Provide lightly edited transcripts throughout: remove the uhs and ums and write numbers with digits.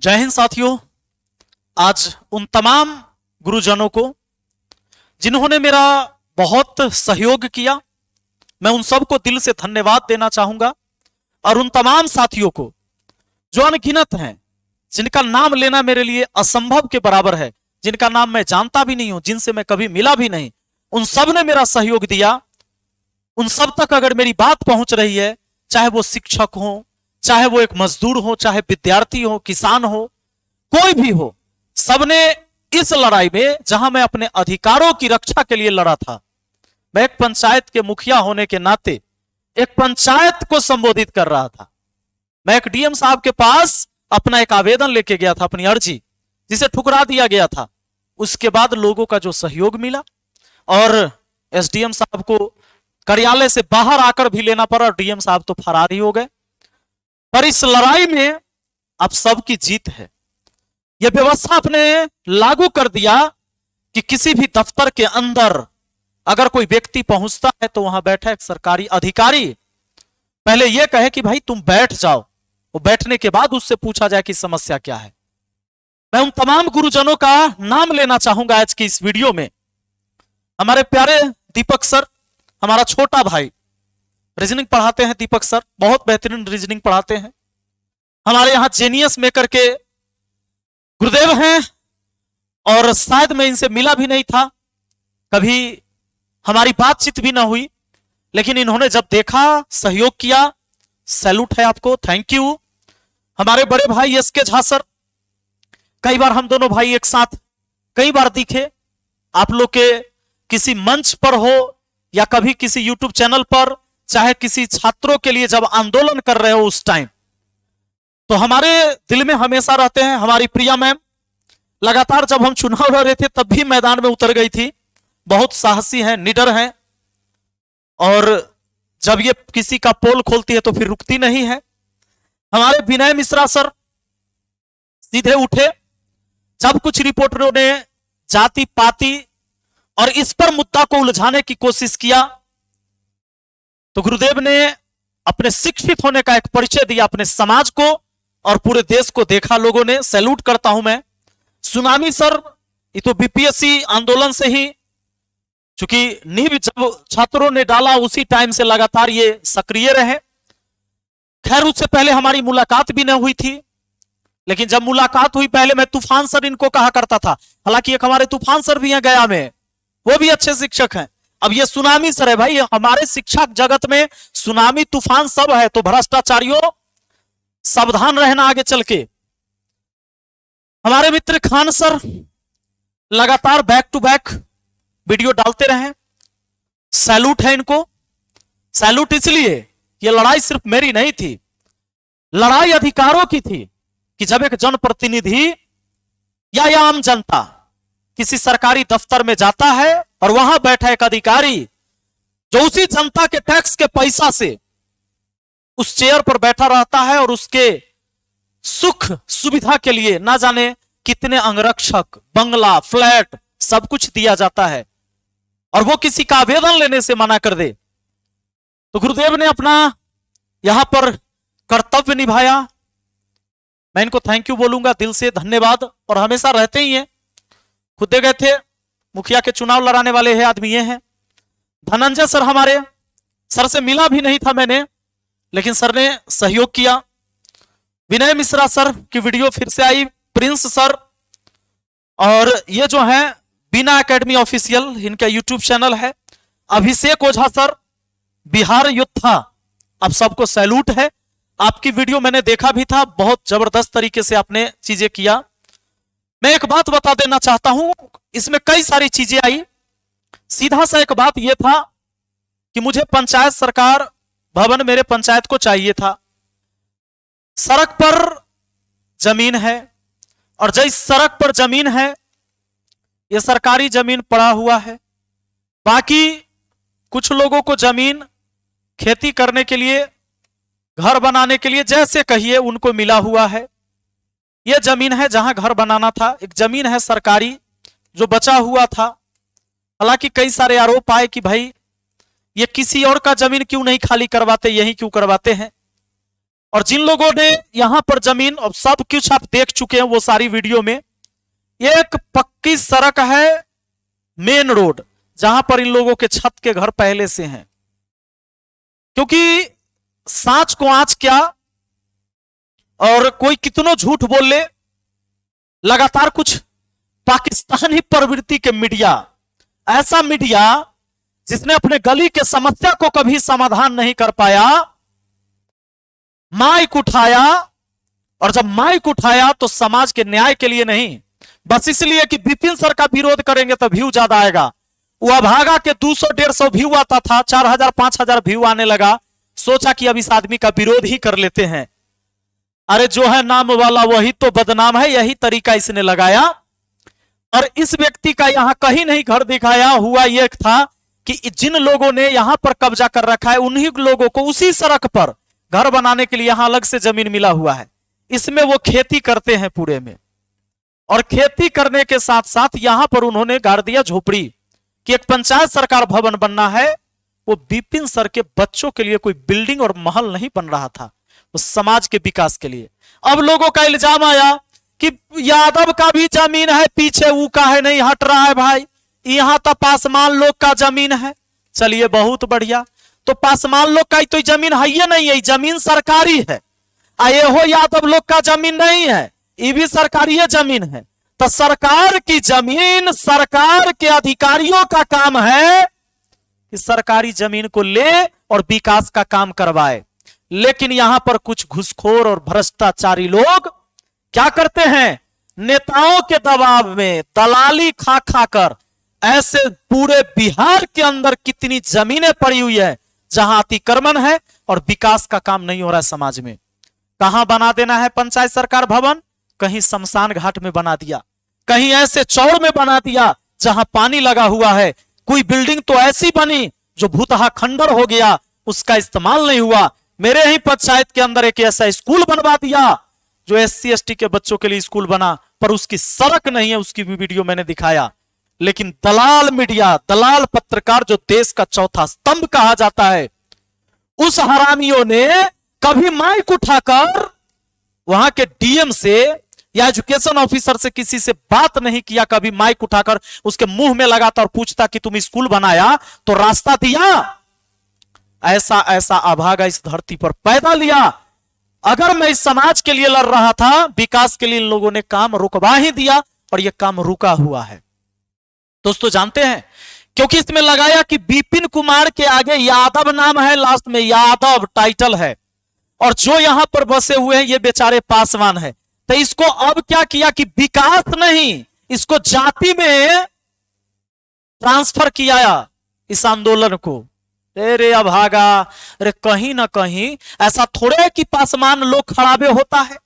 जय हिंद साथियों। आज उन तमाम गुरुजनों को जिन्होंने मेरा बहुत सहयोग किया, मैं उन सबको दिल से धन्यवाद देना चाहूंगा। और उन तमाम साथियों को जो अनगिनत हैं, जिनका नाम लेना मेरे लिए असंभव के बराबर है, जिनका नाम मैं जानता भी नहीं हूं, जिनसे मैं कभी मिला भी नहीं, उन सब ने मेरा सहयोग दिया। उन सब तक अगर मेरी बात पहुंच रही है, चाहे वो शिक्षक हो, चाहे वो एक मजदूर हो, चाहे विद्यार्थी हो, किसान हो, कोई भी हो, सबने इस लड़ाई में, जहां मैं अपने अधिकारों की रक्षा के लिए लड़ा था, मैं एक पंचायत के मुखिया होने के नाते एक पंचायत को संबोधित कर रहा था। मैं एक डीएम साहब के पास अपना एक आवेदन लेके गया था, अपनी अर्जी, जिसे ठुकरा दिया गया था। उसके बाद लोगों का जो सहयोग मिला और एसडीएम साहब को कार्यालय से बाहर आकर भी लेना पड़ा, और डीएम साहब तो फरार ही हो गए। पर इस लड़ाई में अब सबकी जीत है। यह व्यवस्था आपने लागू कर दिया कि किसी भी दफ्तर के अंदर अगर कोई व्यक्ति पहुंचता है तो वहां बैठा एक सरकारी अधिकारी पहले यह कहे कि भाई तुम बैठ जाओ, वो बैठने के बाद उससे पूछा जाए कि समस्या क्या है। मैं उन तमाम गुरुजनों का नाम लेना चाहूंगा आज की इस वीडियो में। हमारे प्यारे दीपक सर, हमारा छोटा भाई, रीजनिंग पढ़ाते हैं। दीपक सर बहुत बेहतरीन रीजनिंग पढ़ाते हैं। हमारे यहां जेनियस मेकर के गुरुदेव हैं, और शायद मैं इनसे मिला भी नहीं था, कभी हमारी बातचीत भी ना हुई, लेकिन इन्होंने जब देखा, सहयोग किया, सैल्यूट है आपको, थैंक यू। हमारे बड़े भाई एस के झा सर, कई बार हम दोनों भाई एक साथ कई बार दिखे, आप लोग के किसी मंच पर हो या कभी किसी यूट्यूब चैनल पर, चाहे किसी छात्रों के लिए जब आंदोलन कर रहे हो उस टाइम, तो हमारे दिल में हमेशा रहते हैं। हमारी प्रिया मैम लगातार जब हम चुनाव लड़ रहे थे तब भी मैदान में उतर गई थी। बहुत साहसी हैं, निडर हैं, और जब ये किसी का पोल खोलती है तो फिर रुकती नहीं है। हमारे विनय मिश्रा सर सीधे उठे जब कुछ रिपोर्टरों ने जाति पाति और इस पर मुद्दा को उलझाने की कोशिश किया, तो गुरुदेव ने अपने शिक्षित होने का एक परिचय दिया अपने समाज को, और पूरे देश को देखा लोगों ने। सैल्यूट करता हूं मैं। सुनामी सर, ये तो बीपीएससी आंदोलन से ही, चूंकि नींव जब छात्रों ने डाला उसी टाइम से लगातार ये सक्रिय रहे। खैर उससे पहले हमारी मुलाकात भी न हुई थी, लेकिन जब मुलाकात हुई, पहले मैं तूफान सर इनको कहा करता था। हालांकि एक हमारे तूफान सर भी हैं गया में, वो भी अच्छे शिक्षक हैं। अब ये सुनामी सर है। भाई हमारे शिक्षक जगत में सुनामी तूफान सब है, तो भ्रष्टाचारियों सावधान रहना आगे चल के। हमारे मित्र खान सर लगातार बैक टू बैक वीडियो डालते रहे, सैल्यूट है इनको। सैल्यूट इसलिए, ये लड़ाई सिर्फ मेरी नहीं थी, लड़ाई अधिकारों की थी, कि जब एक जनप्रतिनिधि या आम जनता किसी सरकारी दफ्तर में जाता है और वहां बैठा एक अधिकारी जो उसी जनता के टैक्स के पैसा से उस चेयर पर बैठा रहता है, और उसके सुख सुविधा के लिए ना जाने कितने अंगरक्षक, बंगला, फ्लैट, सब कुछ दिया जाता है, और वो किसी का आवेदन लेने से मना कर दे, तो गुरुदेव ने अपना यहां पर कर्तव्य निभाया। मैं इनको थैंक यू बोलूंगा, दिल से धन्यवाद, और हमेशा रहते ही हैं। खुद गए थे, मुखिया के चुनाव लड़ाने वाले हैं आदमी ये हैं। धनंजय सर, हमारे सर से मिला भी नहीं था मैंने, लेकिन सर ने सहयोग किया। विनय मिश्रा सर की वीडियो फिर से आई, प्रिंस सर, और ये जो है बीना एकेडमी ऑफिशियल, इनका यूट्यूब चैनल है। अभिषेक ओझा सर, बिहार योद्धा, आप सबको सैल्यूट है। आपकी वीडियो मैंने देखा भी था, बहुत जबरदस्त तरीके से आपने चीजें किया। मैं एक बात बता देना चाहता हूं, इसमें कई सारी चीजें आई। सीधा सा एक बात यह था कि मुझे पंचायत सरकार भवन मेरे पंचायत को चाहिए था। सड़क पर जमीन है, और जिस सड़क पर जमीन है यह सरकारी जमीन पड़ा हुआ है। बाकी कुछ लोगों को जमीन खेती करने के लिए, घर बनाने के लिए, जैसे कहिए, उनको मिला हुआ है। यह जमीन है जहां घर बनाना था, एक जमीन है सरकारी जो बचा हुआ था। हालांकि कई सारे आरोप आए कि भाई ये किसी और का जमीन क्यों नहीं खाली करवाते, यही क्यों करवाते हैं। और जिन लोगों ने यहां पर जमीन और सब कुछ आप देख चुके हैं वो सारी वीडियो में, एक पक्की सड़क है, मेन रोड, जहां पर इन लोगों के छत के घर पहले से हैं। क्योंकि सांच को आंच क्या, और कोई कितनों झूठ बोल ले, लगातार कुछ पाकिस्तानी प्रवृत्ति के मीडिया, ऐसा मीडिया जिसने अपने गली के समस्या को कभी समाधान नहीं कर पाया, माइक उठाया, और जब माइक उठाया तो समाज के न्याय के लिए नहीं, बस इसलिए कि विपिन सर का विरोध करेंगे तो व्यू ज्यादा आएगा। वो अभागा के 200-150 व्यू आता था, 4000-5000 व्यू आने लगा, सोचा कि अब इस आदमी का विरोध ही कर लेते हैं। अरे जो है नाम वाला वही तो बदनाम है, यही तरीका इसने लगाया। और इस व्यक्ति का यहां कहीं नहीं घर दिखाया। हुआ यह था कि जिन लोगों ने यहां पर कब्जा कर रखा है, उन्हीं लोगों को उसी सड़क पर घर बनाने के लिए यहां अलग से जमीन मिला हुआ है। इसमें वो खेती करते हैं पूरे में, और खेती करने के साथ साथ यहां पर उन्होंने गाड़ दिया झोपड़ी कि एक पंचायत सरकार भवन बनना है। वो विपिन सर के बच्चों के लिए कोई बिल्डिंग और महल नहीं बन रहा था, वो समाज के विकास के लिए। अब लोगों का इल्जाम आया कि यादव का भी जमीन है पीछे, वो का है नहीं हट रहा है भाई, यहां तो पासवान लोग का जमीन है। चलिए बहुत बढ़िया, तो पासवान लोग का तो जमीन है ही नहीं है, जमीन सरकारी है। आए हो यादव लोग का जमीन नहीं है, ये भी सरकारी जमीन है। तो सरकार की जमीन, सरकार के अधिकारियों का काम है कि सरकारी जमीन को ले और विकास का काम करवाए। लेकिन यहां पर कुछ घुसखोर और भ्रष्टाचारी लोग क्या करते हैं, नेताओं के दबाव में दलाली खा खाकर ऐसे पूरे बिहार के अंदर कितनी जमीनें पड़ी हुई है जहां अतिक्रमण है और विकास का काम नहीं हो रहा है समाज में। कहां बना देना है पंचायत सरकार भवन, कहीं शमशान घाट में बना दिया, कहीं ऐसे चौड़ में बना दिया जहां पानी लगा हुआ है। कोई बिल्डिंग तो ऐसी बनी जो भूतहा खंडर हो गया, उसका इस्तेमाल नहीं हुआ। मेरे ही पंचायत के अंदर एक ऐसा स्कूल बनवा दिया जो SC/ST के बच्चों के लिए स्कूल बना, पर उसकी सड़क नहीं है, उसकी भी वीडियो मैंने दिखाया। लेकिन दलाल मीडिया, दलाल पत्रकार, जो देश का चौथा स्तंभ कहा जाता है, उस हरामियों ने कभी माइक उठाकर वहां के DM से या एजुकेशन ऑफिसर से किसी से बात नहीं किया। कभी माइक उठाकर उसके मुंह में लगाता और पूछता कि तुम स्कूल बनाया तो रास्ता दिया। ऐसा ऐसा अभागा इस धरती पर पैदा लिया। अगर मैं इस समाज के लिए लड़ रहा था, विकास के लिए इन लोगों ने काम रुकवा ही दिया, और यह काम रुका हुआ है। दोस्तों जानते हैं, क्योंकि इसमें लगाया कि विपिन कुमार के आगे यादव नाम है, लास्ट में यादव टाइटल है, और जो यहां पर बसे हुए हैं ये बेचारे पासवान है। तो इसको अब क्या किया कि विकास नहीं, इसको जाति में ट्रांसफर किया इस आंदोलन को। अरे अभागा, अरे कहीं ना कहीं ऐसा थोड़े है कि पासवान लोग खराबे होता है।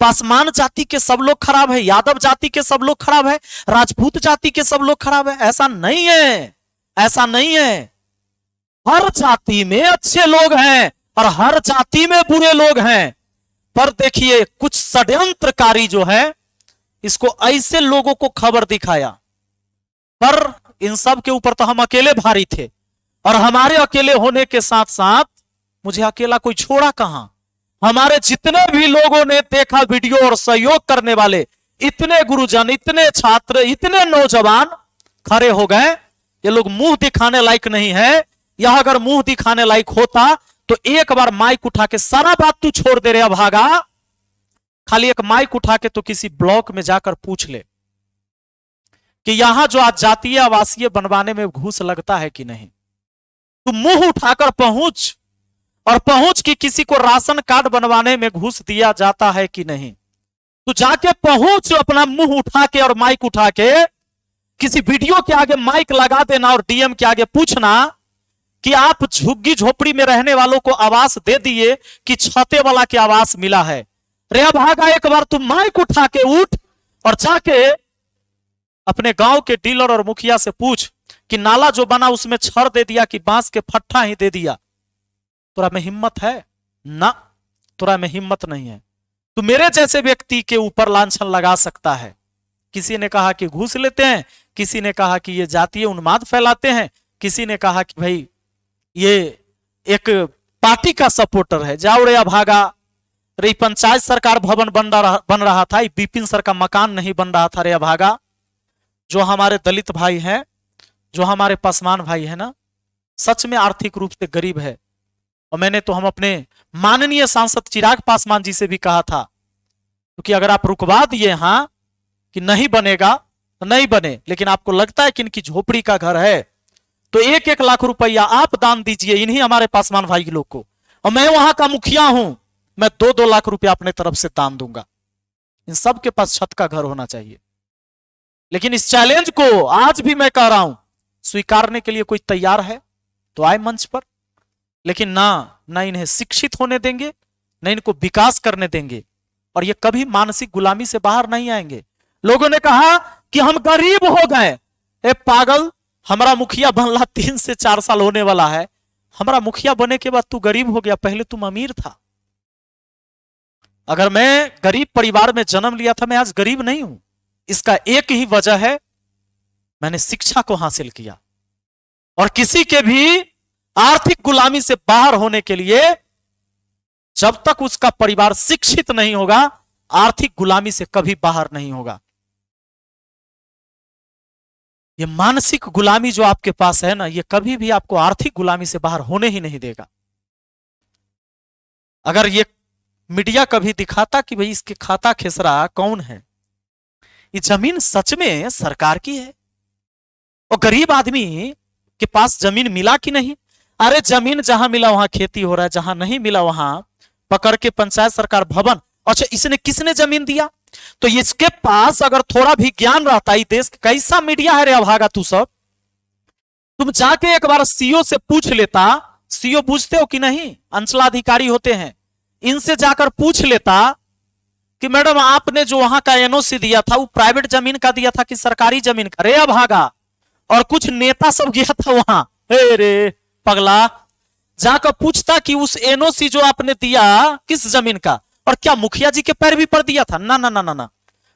पासवान जाति के सब लोग खराब है, यादव जाति के सब लोग खराब है, राजपूत जाति के सब लोग खराब है, ऐसा नहीं है, ऐसा नहीं है। हर जाति में अच्छे लोग हैं और हर जाति में बुरे लोग हैं। पर देखिए कुछ षड्यंत्रकारी जो है, इसको ऐसे लोगों को खबर दिखाया, पर इन सब के ऊपर तो हम अकेले भारी थे, और हमारे अकेले होने के साथ साथ मुझे अकेला कोई छोड़ा कहां। हमारे जितने भी लोगों ने देखा वीडियो और सहयोग करने वाले, इतने गुरुजन, इतने छात्र, इतने नौजवान खड़े हो गए। ये लोग मुंह दिखाने लायक नहीं है। यह अगर मुंह दिखाने लायक होता तो एक बार माइक उठा के, सारा बात तू छोड़ दे रहे भागा, खाली एक माइक उठा के तो किसी ब्लॉक में जाकर पूछ ले कि यहां जो आज जातीय आवासीय बनवाने में घूस लगता है कि नहीं। तू मुंह उठाकर पहुंच, और पहुंच कि किसी को राशन कार्ड बनवाने में घूस दिया जाता है कि नहीं। तू जाके पहुंच, अपना मुंह उठा के और माइक उठा के किसी वीडियो के आगे माइक लगा देना और DM के आगे पूछना कि आप झुग्गी झोपड़ी में रहने वालों को आवास दे दिए कि छते वाला के आवास मिला है। रे भागा, एक बार तुम माइक उठा के उठ और जाके अपने गांव के डीलर और मुखिया से पूछ कि नाला जो बना उसमें छड़ दे दिया कि बांस के फट्टा ही दे दिया। तोरा में हिम्मत है ना? तोरा में हिम्मत नहीं है। तू मेरे जैसे व्यक्ति के ऊपर लांछन लगा सकता है। किसी ने कहा कि घूस लेते हैं, किसी ने कहा कि ये जातीय उन्माद फैलाते हैं, किसी ने कहा कि भाई ये एक पार्टी का सपोर्टर है। जाओ रे अभागा, अरे पंचायत सरकार भवन बन रहा था, विपिन सर का मकान नहीं बन रहा था रे अभागा। जो हमारे दलित भाई हैं, जो हमारे पासवान भाई है ना, सच में आर्थिक रूप से गरीब है। और मैंने तो हम अपने माननीय सांसद चिराग पासवान जी से भी कहा था, क्योंकि अगर आप रुकवा दिए हाँ कि नहीं बनेगा तो नहीं बने, लेकिन आपको लगता है कि इनकी झोपड़ी का घर है तो 1-1 लाख रुपया आप दान दीजिए इन्हीं हमारे पासवान भाई लोग को, और मैं वहां का मुखिया हूं, मैं 2-2 लाख रुपया अपने तरफ से दान दूंगा। इन सब के पास छत का घर होना चाहिए। लेकिन इस चैलेंज को आज भी मैं कह रहा हूं, स्वीकारने के लिए कोई तैयार है तो आए मंच पर, लेकिन ना इन्हें शिक्षित होने देंगे, न इनको विकास करने देंगे, और ये कभी मानसिक गुलामी से बाहर नहीं आएंगे। लोगों ने कहा कि हम गरीब हो गए। ए पागल, हमारा मुखिया बनला 3 से 4 साल होने वाला है। हमारा मुखिया बने के बाद तू गरीब हो गया, पहले तुम अमीर था। अगर मैं गरीब परिवार में जन्म लिया था, मैं आज गरीब नहीं हूं। इसका एक ही वजह है, मैंने शिक्षा को हासिल किया। और किसी के भी आर्थिक गुलामी से बाहर होने के लिए जब तक उसका परिवार शिक्षित नहीं होगा, आर्थिक गुलामी से कभी बाहर नहीं होगा। ये मानसिक गुलामी जो आपके पास है ना, ये कभी भी आपको आर्थिक गुलामी से बाहर होने ही नहीं देगा। अगर ये मीडिया कभी दिखाता कि भाई इसके खाता खेसरा कौन है, ये जमीन सच में सरकार की है, और गरीब आदमी के पास जमीन मिला कि नहीं? अरे जमीन जहां मिला वहां खेती हो रहा है, जहां नहीं मिला वहां पकड़ के पंचायत सरकार भवन। अच्छा, इसने किसने जमीन दिया? तो इसके पास अगर थोड़ा भी ज्ञान रहता, ये देश कैसा मीडिया है रे अभागा तू सब। तुम जाके एक बार सीओ से पूछ लेता, सीओ पूछते हो कि नहीं, अंचलाधिकारी होते हैं, इनसे जाकर पूछ लेता कि मैडम आपने जो वहां का एनओसी दिया था वो प्राइवेट जमीन का दिया था कि सरकारी जमीन का? रे अभागा। और कुछ नेता सब गया था वहां, रे पगला, जाकर पूछता कि उस एनओसी जो आपने दिया किस जमीन का, और क्या मुखिया जी के पैरवी पर दिया था? ना ना ना ना ना,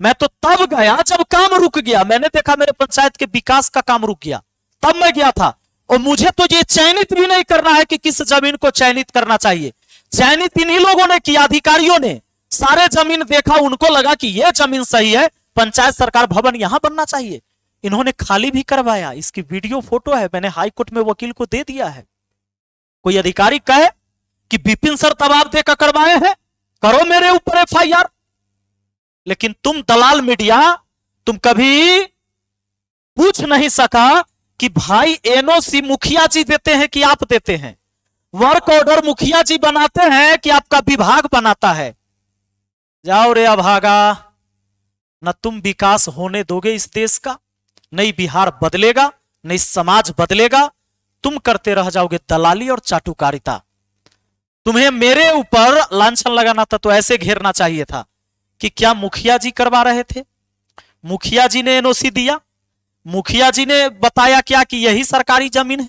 मैं तो तब गया जब काम रुक गया। मैंने देखा मेरे पंचायत के विकास का काम रुक गया, तब मैं गया था। और मुझे तो ये चयनित भी नहीं करना है कि किस जमीन को चयनित करना चाहिए। चयनित इन्हीं लोगों ने किया, अधिकारियों ने। सारे जमीन देखा, उनको लगा कि यह जमीन सही है, पंचायत सरकार भवन यहां बनना चाहिए। इन्होंने खाली भी करवाया, इसकी वीडियो फोटो है, मैंने हाई कोर्ट में वकील को दे दिया है। कोई अधिकारी कहे कि विपिन सर तबाब देकर करवाए हैं, करो मेरे ऊपर एफआईआर। लेकिन तुम दलाल मीडिया, तुम कभी पूछ नहीं सका कि भाई एनओसी मुखिया जी देते हैं कि आप देते हैं, वर्क ऑर्डर मुखिया जी बनाते हैं कि आपका विभाग बनाता है? जाओ रे अभागा, न तुम विकास होने दोगे इस देश का, नहीं बिहार बदलेगा, नहीं समाज बदलेगा। तुम करते रह जाओगे दलाली और चाटुकारिता। तुम्हें मेरे ऊपर लांछन लगाना था तो ऐसे घेरना चाहिए था कि क्या मुखिया जी करवा रहे थे, मुखिया जी ने एनओसी दिया, मुखिया जी ने बताया क्या कि यही सरकारी जमीन है,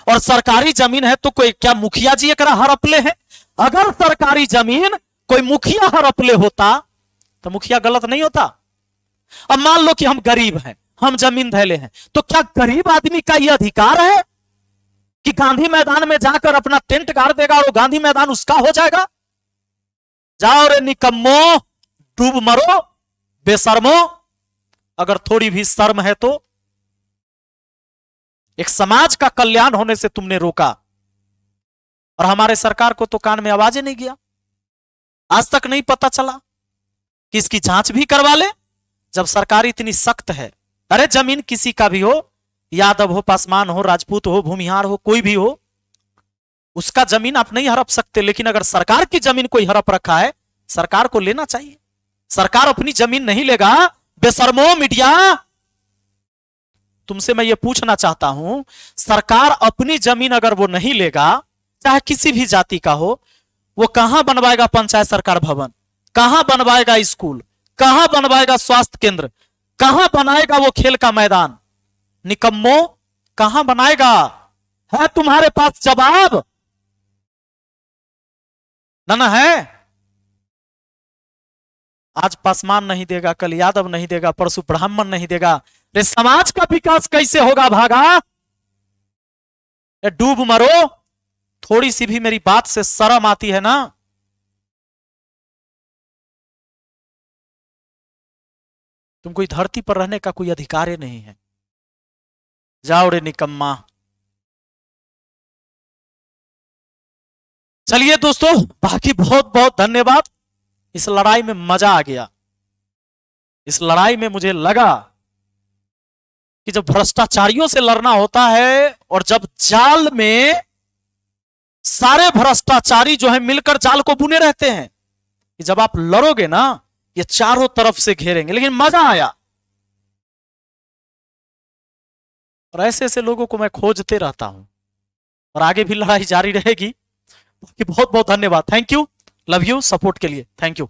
और सरकारी जमीन है तो कोई क्या मुखिया जी एक हड़पले हैं? अगर सरकारी जमीन कोई मुखिया हड़पले होता तो मुखिया गलत नहीं होता। अब मान लो कि हम गरीब हैं, हम जमीन धैले हैं, तो क्या गरीब आदमी का यह अधिकार है कि गांधी मैदान में जाकर अपना टेंट गाड़ देगा और गांधी मैदान उसका हो जाएगा? जाओ रे निकम्मो, डूब मरो बेशर्मो। अगर थोड़ी भी शर्म है तो एक समाज का कल्याण होने से तुमने रोका, और हमारे सरकार को तो कान में आवाज ही नहीं गया। आज तक नहीं पता चला कि इसकी जांच भी करवा ले, जब सरकार इतनी सख्त है। अरे जमीन किसी का भी हो, यादव हो, पासवान हो, राजपूत हो, भूमिहार हो, कोई भी हो, उसका जमीन आप नहीं हड़प सकते। लेकिन अगर सरकार की जमीन कोई हड़प रखा है, सरकार को लेना चाहिए। सरकार अपनी जमीन नहीं लेगा। बेशर्मो मीडिया, तुमसे मैं ये पूछना चाहता हूं, सरकार अपनी जमीन अगर वो नहीं लेगा, चाहे किसी भी जाति का हो, वो कहां बनवाएगा पंचायत सरकार भवन? कहां बनवाएगा स्कूल? कहां बनवाएगा स्वास्थ्य केंद्र? कहां बनाएगा वो खेल का मैदान? निकम्मो, कहां बनाएगा? है तुम्हारे पास जवाब? ना है। आज पासवान नहीं देगा, कल यादव नहीं देगा, परसों ब्राह्मण नहीं देगा। रे समाज का विकास कैसे होगा भागा? डूब मरो। थोड़ी सी भी मेरी बात से शर्म आती है ना, तुमको इस धरती पर रहने का कोई अधिकार ही नहीं है। जाओ रे निकम्मा। चलिए दोस्तों, बाकी बहुत बहुत धन्यवाद। इस लड़ाई में मजा आ गया। इस लड़ाई में मुझे लगा कि जब भ्रष्टाचारियों से लड़ना होता है और जब जाल में सारे भ्रष्टाचारी जो है मिलकर जाल को बुने रहते हैं, कि जब आप लड़ोगे ना ये चारों तरफ से घेरेंगे। लेकिन मजा आया और ऐसे ऐसे लोगों को मैं खोजते रहता हूं और आगे भी लड़ाई जारी रहेगी। बहुत बहुत धन्यवाद। Thank you, love you, support के लिए थैंक यू।